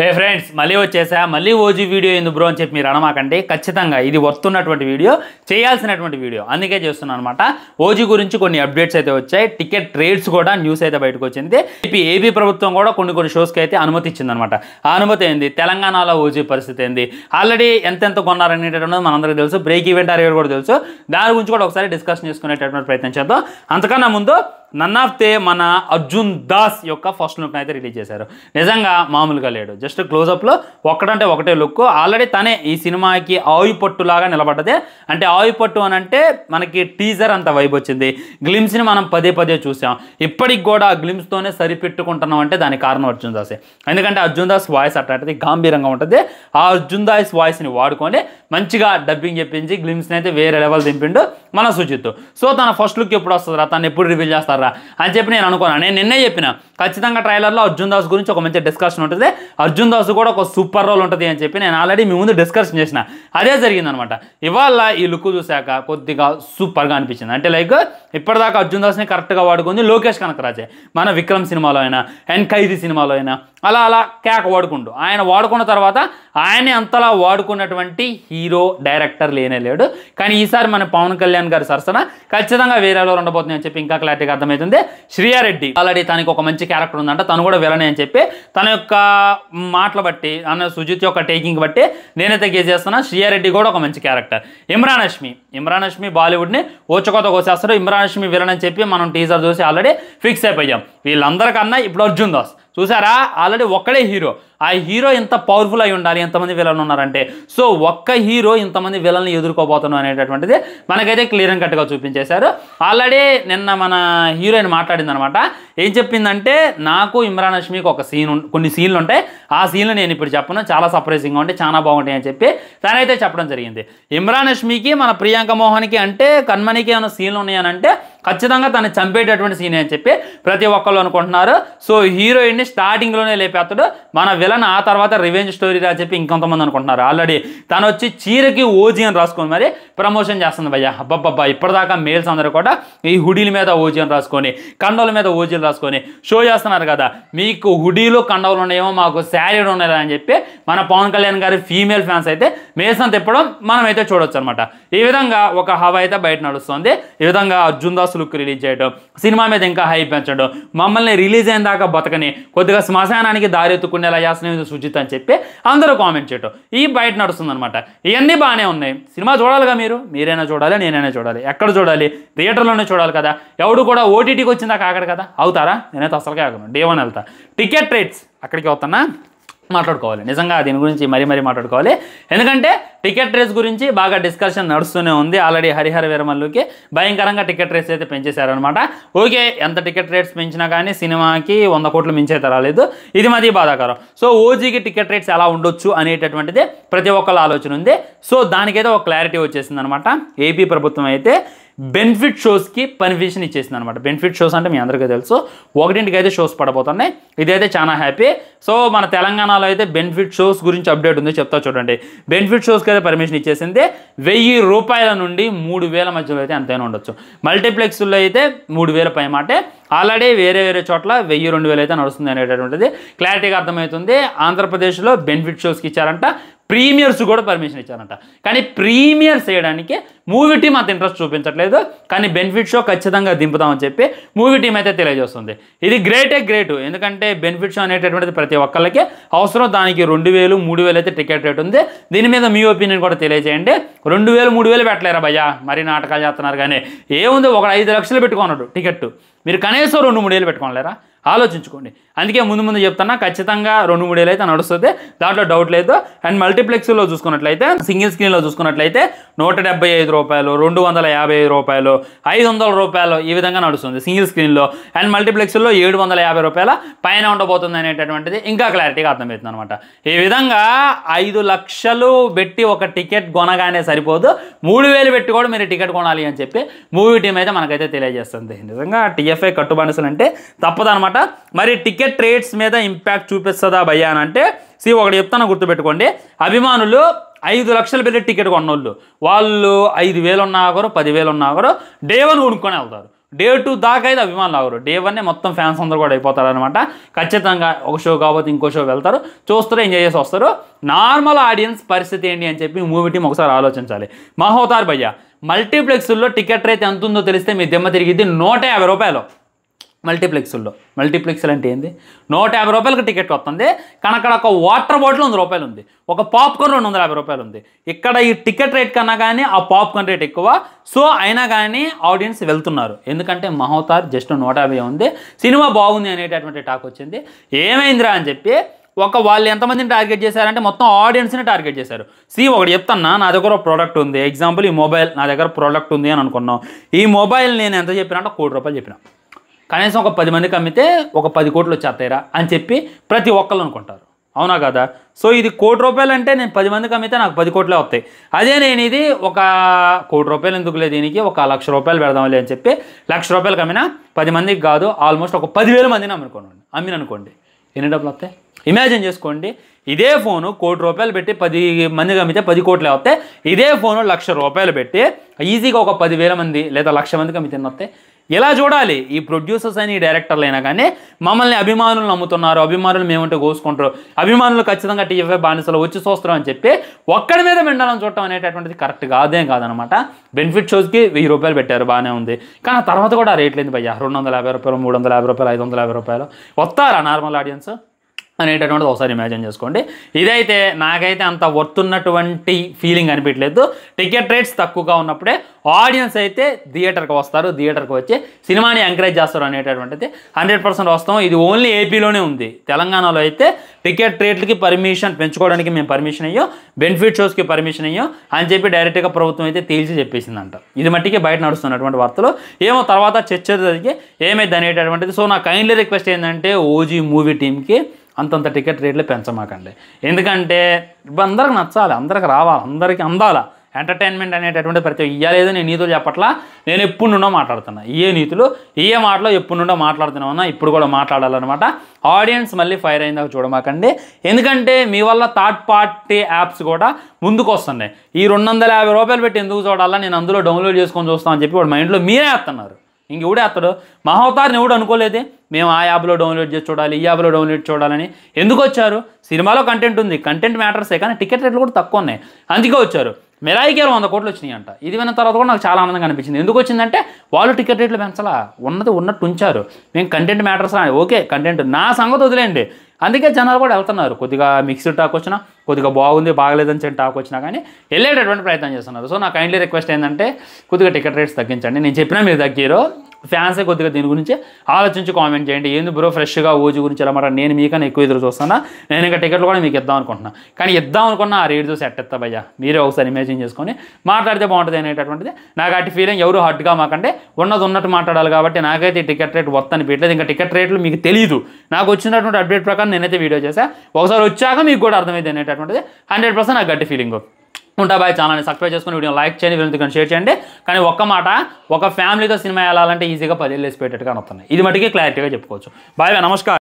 హే friends, మళ్ళీ వచ్చేసా. మళ్ళీ ఓజీ వీడియో ఎందుకు బ్రో అని చెప్పి మీరు అనమాకండి. ఖచ్చితంగా ఇది వస్తున్నటువంటి వీడియో, చేయాల్సినటువంటి వీడియో, అందుకే చేస్తున్నాను అనమాట. ఓజీ గురించి కొన్ని అప్డేట్స్ అయితే వచ్చాయి. టికెట్ రేట్స్ కూడా న్యూస్ అయితే బయటకు వచ్చింది. ఏపీ ప్రభుత్వం కూడా కొన్ని షోస్కి అయితే అనుమతి ఇచ్చిందనమాట. ఆ అనుమతి ఏంది, తెలంగాణలో ఓజీ పరిస్థితి ఏంది, ఆల్రెడీ ఎంతెంత కొన్నారనేటటువంటి మనందరికీ తెలుసు. బ్రేక్ ఈవెంట్ అరేట్ కూడా తెలుసు. దాని గురించి కూడా ఒకసారి డిస్కషన్ చేసుకునేటటువంటి ప్రయత్నం చేద్దాం. అంతకన్నా ముందు నన్ ఆఫ్ దే మన అర్జున్ దాస్ యొక్క ఫస్ట్ లుక్ అయితే రిలీజ్ చేశారు. నిజంగా మామూలుగా లేడు. జస్ట్ క్లోజప్లో ఒక్కడంటే ఒకటే లుక్. ఆల్రెడీ తనే ఈ సినిమాకి ఆయి పట్టులాగా నిలబడ్డదే. అంటే ఆయి పట్టు అని అంటే మనకి టీజర్ అంత వైబ్ వచ్చింది. గ్లిమ్స్ని మనం పదే చూసాం. ఇప్పటికి కూడా ఆ గ్లిమ్స్తోనే సరిపెట్టుకుంటున్నాం అంటే దానికి కారణం అర్జున్ దాసే. ఎందుకంటే అర్జున్ దాస్ వాయిస్ అట్లాంటిది గంభీరంగా ఉంటుంది. ఆ అర్జున్ దాస్ వాయిస్ని వాడుకొని మంచిగా డబ్బింగ్ చెప్పించి గ్లిమ్స్ని అయితే వేరే లెవెల్ దింపిండు మన సుజిత్. సో తన ఫస్ట్ లుక్ ఎప్పుడు వస్తుందిరా, తను ఎప్పుడు రివీల్ చేస్తారా అని చెప్పి నేను అనుకున్నాను. నేను నిన్నే చెప్పిన ఖచ్చితంగా ట్రైలర్లో అర్జున్ దాస్ గురించి ఒక మంచి డిస్కషన్ ఉంటుంది. అర్జున్ దాస్ కూడా ఒక సూపర్ రోల్ ఉంటుంది అని చెప్పి నేను ఆల్రెడీ మీ ముందు డిస్కషన్ చేసిన. అదే జరిగిందనమాట. ఇవాళ ఈ లుక్ చూశాక కొద్దిగా సూపర్గా అనిపించింది. అంటే లైక్ ఇప్పటిదాకా అర్జున్ దాస్ని కరెక్ట్గా వాడుకుంది లోకేష్ కనకరాజే. మన విక్రమ్ సినిమాలో అయినా అండ్ ఖైదీ సినిమాలో అయినా అలా కేక వాడుకుంటూ ఆయన వాడుకున్న తర్వాత ఆయనే అంతలా వాడుకున్నటువంటి హీరో డైరెక్టర్ లేడు. కానీ ఈసారి మన పవన్ కళ్యాణ్ గారి సరసన ఖచ్చితంగా వేరేలో ఉండబోతుంది అని చెప్పి ఇంకా క్లారిటీగా అర్థమవుతుంది. శ్రీయారెడ్డి ఆల్రెడీ తనకి ఒక మంచి క్యారెక్టర్ ఉందంట, తను కూడా విలనే అని చెప్పి తన యొక్క మాటలు బట్టి అన్న సుజిత్ యొక్క టేకింగ్ బట్టి నేనైతే గేజ్ చేస్తున్నా. శ్రీయారెడ్డి కూడా ఒక మంచి క్యారెక్టర్. ఇమ్రాన్ హష్మి బాలీవుడ్ని ఓచుకోత కోసేస్తారు. ఇమ్రాన్ హష్మి విలన్ అని చెప్పి మనం టీజర్ చూసి ఆల్రెడీ ఫిక్స్ అయిపోయాం. వీళ్ళందరికన్నా ఇప్పుడు అర్జున్ దాస్ చూసారా, ఆల్రెడీ ఒక్కడే హీరో. ఆ హీరో ఎంత పవర్ఫుల్ అయి ఉండాలి, ఎంతమంది విలన్లు ఉన్నారంటే. సో ఒక్క హీరో ఇంతమంది విలన్ని ఎదుర్కోబోతున్నాం అనేటటువంటిది మనకైతే క్లియర్ అండ్ కట్గా చూపించేశారు. ఆల్రెడీ నిన్న మన హీరోయిన్ మాట్లాడింది అనమాట. ఏం చెప్పిందంటే, నాకు ఇమ్రాన్ హష్మికి ఒక కొన్ని సీన్లు ఉంటాయి. ఆ సీన్లు నేను ఇప్పుడు చెప్పను, చాలా సర్ప్రైజింగ్గా ఉంటాయి, చాలా బాగుంటాయి అని చెప్పి తనైతే చెప్పడం జరిగింది. ఇమ్రాన్ హష్మికి మన ప్రియాంక మోహన్కి అంటే కన్మణికి ఏమైనా సీన్లు ఉన్నాయని అంటే ఖచ్చితంగా తను చంపేటటువంటి సీన్ అని చెప్పి ప్రతి ఒక్కళ్ళు అనుకుంటున్నారు. సో హీరోయిన్ని స్టార్టింగ్లోనే లేపేస్తాడు మన విలన్, ఆ తర్వాత రివెంజ్ స్టోరీ అని చెప్పి ఇంకొంతమంది అనుకుంటున్నారు. ఆల్రెడీ తను వచ్చి చీరకి ఓజీ అని రాసుకొని మరి ప్రమోషన్ చేస్తుంది భయ్య. అబ్బబ్బబ్బా, ఇప్పటిదాకా మేల్స్ అందరూ కూడా ఈ హుడీల మీద ఓజీ అని రాసుకొని కండవుల మీద ఓజీలు రాసుకొని షో చేస్తున్నారు కదా. మీకు హుడీలు కండవులు ఉన్నాయేమో, మాకు శారీలు ఉన్నాయి అని చెప్పి మన పవన్ కళ్యాణ్ గారి ఫీమేల్ ఫ్యాన్స్ అయితే మేల్స్ని తిప్పడం మనం అయితే చూడొచ్చు అనమాట. ఈ విధంగా ఒక హవా అయితే బయట నడుస్తుంది. ఈ విధంగా అర్జున్ దాస్ లుక్ రిలీజ్ చేయడం, సినిమా మీద ఇంకా హైప్ పెంచడం, మమ్మల్ని రిలీజ్ అయిన దాకా బతకని కొద్దిగా శ్మశానానికి దారి ఎత్తుకునేలా చేస్తున్న సుజిత్ అని చెప్పి అందరూ కామెంట్ చేయటం ఈ బయట నడుస్తుంది అనమాట. ఇవన్నీ బాగానే ఉన్నాయి. సినిమా చూడాలిగా, మీరైనా చూడాలి, నేనైనా చూడాలి. ఎక్కడ చూడాలి? థియేటర్లోనే చూడాలి కదా. ఎవడు కూడా ఓటీటీకి వచ్చిందాక ఆగడు కదా. అవుతారా? నేనైతే అసలుకే ఆగను. డే 1 వెళ్తా. టికెట్ రేట్స్ అక్కడికి వస్తున్నా, మాట్లాడుకోవాలి. నిజంగా దీని గురించి మరీ మాట్లాడుకోవాలి. ఎందుకంటే టికెట్ రేస్ గురించి బాగా డిస్కషన్ నడుస్తూనే ఉంది. ఆల్రెడీ హరిహర వీరమల్లుకి భయంకరంగా టికెట్ రేట్స్ అయితే పెంచేశారనమాట. ఓకే, ఎంత టికెట్ రేట్స్ పెంచినా కానీ సినిమాకి 100 కోట్లు మించైతే రాలేదు. ఇది మరీ బాధాకరం. సో ఓజీకి టికెట్ రేట్స్ ఎలా ఉండొచ్చు అనేటటువంటిది ప్రతి ఒక్కళ్ళ ఆలోచన ఉంది. సో దానికైతే ఒక క్లారిటీ వచ్చేసింది అనమాట. ఏపీ ప్రభుత్వం అయితే బెనిఫిట్ షోస్కి పర్మిషన్ ఇచ్చేసింది అనమాట. బెనిఫిట్ షోస్ అంటే మీ అందరికీ తెలుసు, 1ంటికి అయితే షోస్ పడబోతున్నాయి. ఇదైతే చాలా హ్యాపీ. సో మన తెలంగాణలో అయితే బెనిఫిట్ షోస్ గురించి అప్డేట్ ఉంది, చెప్తా చూడండి. బెనిఫిట్ షోస్కి అయితే పర్మిషన్ ఇచ్చేసింది. 1000 రూపాయల నుండి 3000 మధ్యలో అయితే అంతైనా ఉండొచ్చు. మల్టీప్లెక్స్లో అయితే 3000 పై మాటే. ఆల్రెడీ వేరే చోట్ల 1000-2000 అయితే నడుస్తుంది అనేటటువంటిది క్లారిటీగా అర్థమవుతుంది. ఆంధ్రప్రదేశ్లో బెనిఫిట్ షోస్కి ఇచ్చారంట. ప్రీమియర్స్ కూడా పర్మిషన్ ఇచ్చారంట. కానీ ప్రీమియర్స్ చేయడానికి మూవీ టీం అంత ఇంట్రెస్ట్ చూపించట్లేదు. కానీ బెనిఫిట్ షో ఖచ్చితంగా దింపుతామని చెప్పి మూవీ టీం అయితే తెలియజేస్తుంది. ఇది గ్రేట్. ఎందుకంటే బెనిఫిట్ షో అనేటటువంటిది ప్రతి ఒక్కళ్ళకి అవసరం. దానికి 2000-3000 అయితే టికెట్ రేట్ ఉంది. దీని మీద మీ ఒపీనియన్ కూడా తెలియజేయండి. 2000-3000 పెట్టలేరా భయ్యా, మరీ నాటకాలు చేస్తున్నారు. కానీ ఏముంది, ఒక 5 లక్షలు పెట్టుకున్నాడు టికెట్, మీరు కనీసం 2-3 ఏళ్ళు పెట్టుకోలేరా? ఆలోచించుకోండి. అందుకే ముందు చెప్తున్నా, ఖచ్చితంగా 2-3 ఏళ్ళు అయితే నడుస్తుంది, దాంట్లో డౌట్ లేదు. అండ్ మల్టీప్లెక్స్లో చూసుకున్నట్లయితే, సింగిల్ స్క్రీన్లో చూసుకున్నట్లయితే 175 రూపాయలు, 255 రూపాయలు, 500 రూపాయలు ఈ విధంగా నడుస్తుంది సింగిల్ స్క్రీన్లో. అండ్ మల్టీప్లెక్స్లో 750 రూపాయల పైన ఉండబోతుంది అనేటటువంటిది ఇంకా క్లారిటీగా అర్థమవుతుంది అనమాట. ఈ విధంగా 5 లక్షలు పెట్టి ఒక టికెట్ కొనగానే సరిపోదు, 3000 పెట్టి కూడా మీరు టికెట్ కొనాలి అని చెప్పి మూవీ టీం అయితే మనకైతే తెలియజేస్తుంది. నిజంగా టీఎఫ్ఐ కట్టుబానిసలు అంటే తప్పదనమాట. మరి టికెట్ రేట్స్ మీద ఇంపాక్ట్ చూపిస్తుందా భయ్యా అని అంటే, ఒకటి చెప్తాను, గుర్తుపెట్టుకోండి. అభిమానులు 5 లక్షలు పెట్టి టికెట్ కొన్నోళ్ళు, వాళ్ళు 5000 ఉన్నా ఒకరు, 10,000 ఉన్నా ఒకరు డే 1 కొనుక్కొని వెళ్తారు. డే 2 దాకా అయితే అభిమానులు ఆగరు. డే 1 మొత్తం ఫ్యాన్స్ అందరూ కూడా అయిపోతారు అనమాట. ఖచ్చితంగా ఒక షో కాకపోతే ఇంకో షో వెళ్తారు, చూస్తారు, ఎంజాయ్ చేసి వస్తారు. నార్మల్ ఆడియన్స్ పరిస్థితి ఏంటి అని చెప్పి మూవీ టీం ఒకసారి ఆలోచించాలి. మహోతార్ భయ్య మల్టీప్లెక్స్లో టికెట్ రేట్ ఎంత ఉందో తెలిస్తే మీ దిమ్మ తిరిగిద్ది. 150 రూపాయలు మల్టీప్లెక్స్లు అంటే ఏంది? 150 రూపాయలకి టికెట్ వస్తుంది. కానీ అక్కడ ఒక వాటర్ బాటిల్ 100 రూపాయలు ఉంది, ఒక పాప్కార్న్ 250 రూపాయలు ఉంది. ఇక్కడ ఈ టికెట్ రేట్ కన్నా కానీ ఆ పాప్కార్న్ రేట్ ఎక్కువ. సో అయినా కానీ ఆడియన్స్ వెళ్తున్నారు, ఎందుకంటే మహోతార్ జస్ట్ 150 ఉంది, సినిమా బాగుంది అనేటటువంటి టాక్ వచ్చింది. ఏమైందిరా అని చెప్పి వాళ్ళు ఎంతమందిని టార్గెట్ చేశారంటే మొత్తం ఆడియన్స్ని టార్గెట్ చేశారు. ఒకటి చెప్తున్నా, నా దగ్గర ఒక ప్రోడక్ట్ ఉంది, ఎగ్జాంపుల్ ఈ మొబైల్ నా దగ్గర ప్రోడక్ట్ ఉంది అని అనుకున్నాం. ఈ మొబైల్ నేను ఎంత చెప్పినా అంటే 1 కోటి రూపాయలు చెప్పిన, కనీసం ఒక 10 మందికి అమ్మితే ఒక 10 కోట్లు వచ్చేస్తాయిరా అని చెప్పి ప్రతి ఒక్కళ్ళు అనుకుంటారు, అవునా కదా? సో ఇది 1 కోటి రూపాయలు అంటే నేను 10 మందికి అమ్మితే నాకు 10 కోట్లే వస్తాయి. అదే నేను ఇది ఒక 1 కోటి రూపాయలు ఎందుకు లేదు, దీనికి ఒక 1,00,000 రూపాయలు పెడదాంలే అని చెప్పి 1,00,000 రూపాయలకి అమ్మినా 10 మందికి కాదు, ఆల్మోస్ట్ ఒక 10,000 మందిని అమ్మిననుకోండి, ఎన్ని డబ్బులు వస్తాయి? ఇమాజిన్ చేసుకోండి. ఇదే ఫోను 1 కోటి రూపాయలు పెట్టి 10 మందికి అమ్మితే 10 కోట్లే వస్తాయి. ఇదే ఫోను 1,00,000 రూపాయలు పెట్టి ఈజీగా ఒక 10,000 మంది లేదా 1,00,000 మందికి అమ్మితే వస్తాయి. ఇలా చూడాలి. ఈ ప్రొడ్యూసర్స్ అని ఈ డైరెక్టర్లు అయినా కానీ మమ్మల్ని అభిమానులు నమ్ముతున్నారు, అభిమానులు మేమంటే కోసుకుంటారు, అభిమానులు ఖచ్చితంగా టీఎఫ్ఐ బానిసలు వచ్చి చూస్తారు అని చెప్పి ఒక్కడి మీద మెండాలని చూడటం అనేటటువంటిది కరెక్ట్ కాదనమాట. బెనిఫిట్ షోస్కి 1000 రూపాయలు పెట్టారు, బాగానే ఉంది. కానీ తర్వాత కూడా రేట్లు ఏంది భయ్యా? 250 రూపాయలు, 350 రూపాయలు, 550 రూపాయలు వస్తారా నార్మల్ ఆడియన్స్ అనేటటువంటిది ఒకసారి ఇమాజిన్ చేసుకోండి. ఇదైతే నాకైతే అంత వర్తున్నటువంటి ఫీలింగ్ అనిపించలేదు. టికెట్ రేట్స్ తక్కువగా ఉన్నప్పుడే ఆడియన్స్ అయితే థియేటర్కి వస్తారు, థియేటర్కి వచ్చి సినిమాని ఎంకరేజ్ చేస్తారు అనేటటువంటిది 100% వస్తాం. ఇది ఓన్లీ ఏపీలోనే ఉంది. తెలంగాణలో అయితే టికెట్ రేట్లకి పర్మిషన్ పెంచుకోవడానికి మేము పర్మిషన్ అయ్యో, బెనిఫిట్ షోస్కి పర్మిషన్ అయ్యో అని చెప్పి డైరెక్ట్గా ప్రభుత్వం అయితే తేల్చి చెప్పేసిందంట. ఇది మట్టికి బయట నడుస్తున్నటువంటి వార్తలు. ఏమో తర్వాత చర్చ జరిగి ఏమైంది అనేటటువంటిది. సో నా కైండ్లీ రిక్వెస్ట్ ఏంటంటే ఓజీ మూవీ టీంకి అంతంత టికెట్ రేట్లు పెంచమాకండి, ఎందుకంటే అందరికి నచ్చాలి, అందరికి రావాలి, అందరికీ అందాలా. ఎంటర్టైన్మెంట్ అనేటటువంటి ప్రతి ఇయ్యలేదు. నేను నీతులు చెప్పట్లా, నేను ఎప్పుడు నుండో మాట్లాడుతున్నా. నీతులు మాటలో ఎప్పుడు నుండో మాట్లాడుతున్నా, ఇప్పుడు కూడా మాట్లాడాలన్నమాట. ఆడియన్స్ మళ్ళీ ఫైర్ అయిందాక చూడమాకండి, ఎందుకంటే మీ వల్ల థర్డ్ పార్టీ యాప్స్ కూడా ముందుకు వస్తున్నాయి. ఈ 250 రూపాయలు పెట్టి ఎందుకు చూడాలా, నేను అందులో డౌన్లోడ్ చేసుకొని చూస్తామని చెప్పి వాడు మైండ్లో మీరే వేస్తున్నారు. ఎవడే వేస్తాడు? మహోతార్ని ఎవడు అనుకోలేదే మేము ఆ యాప్లో డౌన్లోడ్ చేసి చూడాలి, ఈ యాప్లో డౌన్లోడ్ చూడాలని. ఎందుకు వచ్చారు? సినిమాలో కంటెంట్ ఉంది, కంటెంట్ మ్యాటర్సే, కానీ టికెట్ రేట్లు కూడా తక్కువ ఉన్నాయి, అందుకే వచ్చారు. మెరాయికి 100 కోట్లు వచ్చినాయి అంట. ఇది విన్న తర్వాత కూడా నాకు చాలా ఆనందంగా అనిపించింది. ఎందుకు వచ్చిందంటే వాళ్ళు టికెట్ రేట్లు పెంచాలా, ఉన్నట్టు ఉంచారు. మేము కంటెంట్ మ్యాటర్స్ ఓకే, కంటెంట్ నా సంగతి వదిలేండి, అందుకే జనాలు కూడా వెళ్తున్నారు. కొద్దిగా మిక్స్డ్ టాక్ వచ్చినా, కొద్దిగా బాగుంది బాగలేదని చెప్పి టాక్ వచ్చినా కానీ వెళ్ళేటటువంటి ప్రయత్నం చేస్తున్నారు. సో నా కైండ్లీ రిక్వెస్ట్ ఏంటంటే కొద్దిగా టికెట్ రేట్స్ తగ్గించండి. నేను చెప్పినా మీరు తగ్గిరో, ఫ్యాన్సే కొద్దిగా దీని గురించి ఆలోచించి కామెంట్ చేయండి. ఏంది బ్రో ఫ్రెష్గా ఓజీ గురించి ఎలా మాట, నేను మీకన్నా ఎక్కువ ఎదురు చూస్తున్నా, నేను ఇంకా టికెట్లు కూడా మీకు ఇద్దాం అనుకుంటున్నా. కానీ ఇద్దాం అనుకున్నా ఆ రేట్ చూసి ఎట్టెత్తా భయ్యా, మీరే ఒకసారి ఇమాజిన్ చేసుకొని మాట్లాడితే బాగుంటుంది అనేటటువంటిది నాకు అటు ఫీలింగ్. ఎవరు హర్ట్గా మాకంటే ఉన్నట్టు మాట్లాడాలి. కాబట్టి నాకైతే ఈ టికెట్ రేట్ వర్త్ అనిపించలేదు. ఇంకా టికెట్ రేట్లు మీకు తెలియదు, నాకు వచ్చినటువంటి అప్డేట్ ప్రకారం నేనైతే వీడియో చేశాను. ఒకసారి వచ్చాక మీకు కూడా అర్థమైంది అనేటటువంటిది 100% నాకు గట్టి ఫీలింగ్. ఉంటా బాయ్. ఛానల్ని సబ్స్క్రైబ్ చేసుకుని వీడియో లైక్ చేయండి, వీళ్ళకి షేర్ చేయండి. కానీ ఒక్క మాట, ఒక ఫ్యామిలీతో సినిమా వెళ్ళాలంటే ఈజీగా 10 ఏళ్ళు వేసి పెట్టేట్టుగా వస్తున్నాయి. ఇది మటుకే క్లారిటీగా చెప్పుకోవచ్చు. బాయ్, నమస్కారం.